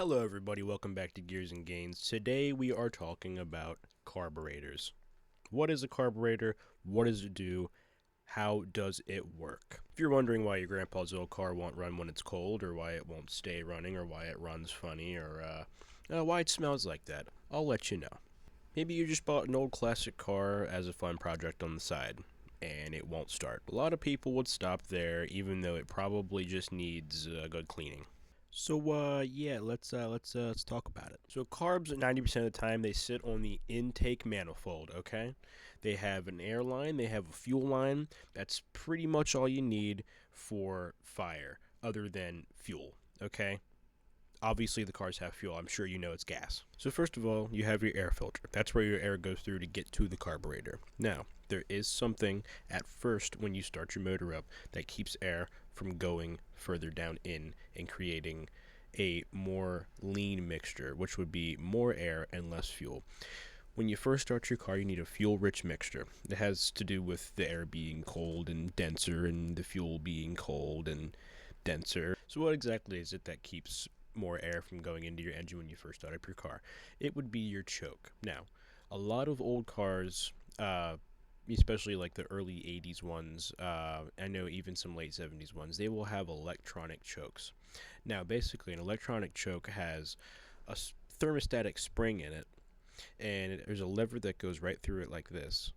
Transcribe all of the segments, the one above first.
Hello everybody, welcome back to Gears and Gains. Today we are talking about carburetors. What is a carburetor? What does it do? How does it work? If you're wondering why your grandpa's old car won't run when it's cold, or why it won't stay running, or why it runs funny, or why it smells like that, I'll let you know. Maybe you just bought an old classic car as a fun project on the side, and it won't start. A lot of people would stop there, even though it probably just needs good cleaning. Let's talk about it. So carbs, 90% of the time, they sit on the intake manifold. Okay, they have an air line, they have a fuel line. That's pretty much all you need for fire, other than fuel. Okay. Obviously, the cars have fuel. I'm sure you know it's gas. So first of all, you have your air filter. That's where your air goes through to get to the carburetor. Now, there is something at first when you start your motor up that keeps air from going further down in and creating a more lean mixture, which would be more air and less fuel. When you first start your car, you need a fuel-rich mixture. It has to do with the air being cold and denser and the fuel being cold and denser. So what exactly is it that keeps more air from going into your engine when you first start up your car? It would be your choke. Now, a lot of old cars, especially like the early 80s ones, I know even some late 70s ones, they will have electronic chokes. Now, basically, an electronic choke has a thermostatic spring in it, and there's a lever that goes right through it like this,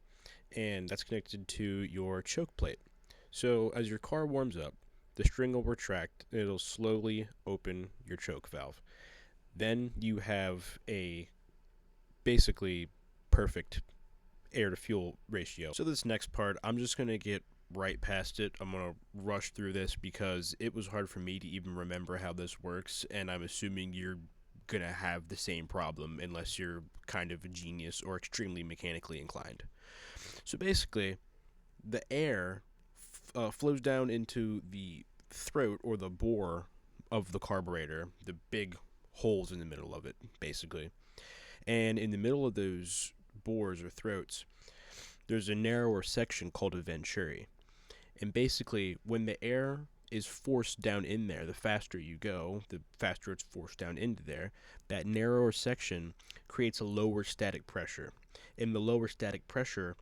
and that's connected to your choke plate. So as your car warms up, the string will retract, and it'll slowly open your choke valve. Then you have a basically perfect air to fuel ratio. So this next part, I'm just going to get right past it. I'm going to rush through this because it was hard for me to even remember how this works, and I'm assuming you're going to have the same problem unless you're kind of a genius or extremely mechanically inclined. So basically, the air flows down into the throat or the bore of the carburetor, the big holes in the middle of it, basically. And in the middle of those bores or throats, there's a narrower section called a venturi. And basically, when the air is forced down in there, the faster you go, the faster it's forced down into there. That narrower section creates a lower static pressure. And the lower static pressure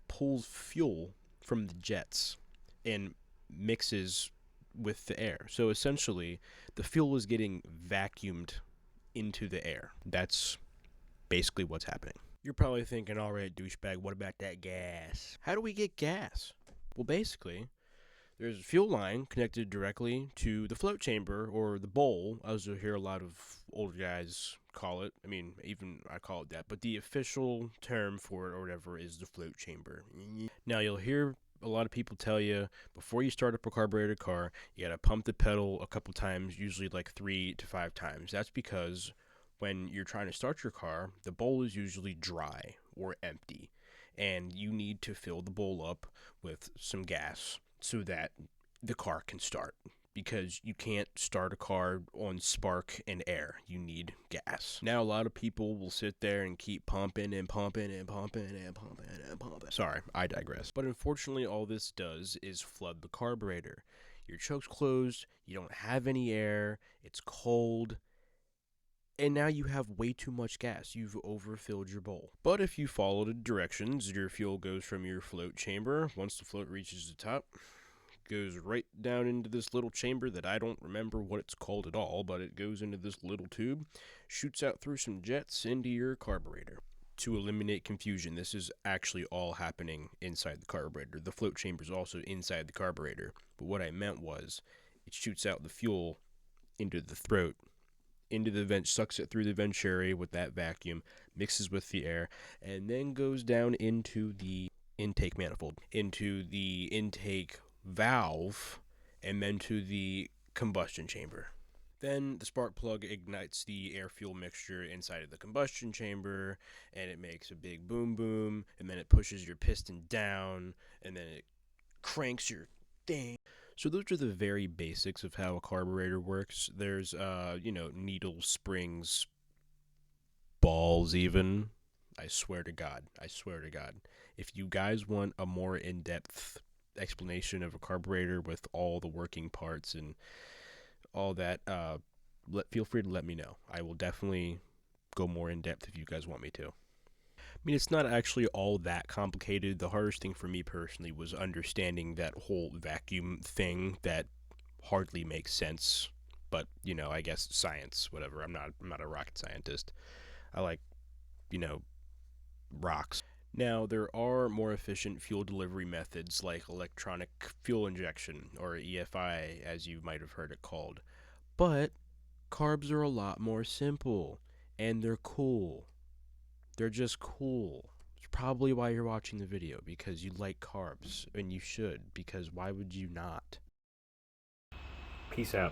pulls fuel from the jets and mixes with the air. So essentially, the fuel is getting vacuumed into the air. That's basically what's happening. You're probably thinking, all right, douchebag, what about that gas? How do we get gas? Well, basically, there's a fuel line connected directly to the float chamber or the bowl, as you'll hear a lot of older guys call it. I mean, even I call it that, but the official term for it or whatever is the float chamber. Now, you'll hear a lot of people tell you before you start up a carbureted car, you gotta pump the pedal a couple times, usually like 3 to 5 times. That's because when you're trying to start your car, the bowl is usually dry or empty, and you need to fill the bowl up with some gas so that the car can start, because you can't start a car on spark and air. You need gas. Now, a lot of people will sit there and keep pumping and pumping and pumping and pumping and pumping. Sorry, I digress. But unfortunately, all this does is flood the carburetor. Your choke's closed, you don't have any air, it's cold, and now you have way too much gas. You've overfilled your bowl. But if you follow the directions, your fuel goes from your float chamber. Once the float reaches the top, goes right down into this little chamber that I don't remember what it's called at all, but it goes into this little tube, shoots out through some jets into your carburetor. To eliminate confusion, this is actually all happening inside the carburetor. The float chamber is also inside the carburetor, but what I meant was it shoots out the fuel into the throat, into the vent, sucks it through the venturi with that vacuum, mixes with the air, and then goes down into the intake manifold, into the intake valve, and then to the combustion chamber. Then the spark plug ignites the air-fuel mixture inside of the combustion chamber, and it makes a big boom boom, and then it pushes your piston down, and then it cranks your thing. So those are the very basics of how a carburetor works. There's, needles, springs, balls even. I swear to God. If you guys want a more in-depth explanation of a carburetor with all the working parts and all that, feel free to let me know. I will definitely go more in depth if you guys want me to. I mean, it's not actually all that complicated. The hardest thing for me personally was understanding that whole vacuum thing that hardly makes sense. But I guess science, whatever. I'm not a rocket scientist. I like you know rocks. Now, there are more efficient fuel delivery methods like electronic fuel injection, or EFI, as you might have heard it called. But carbs are a lot more simple, and they're cool. They're just cool. It's probably why you're watching the video, because you like carbs, and you should, because why would you not? Peace out.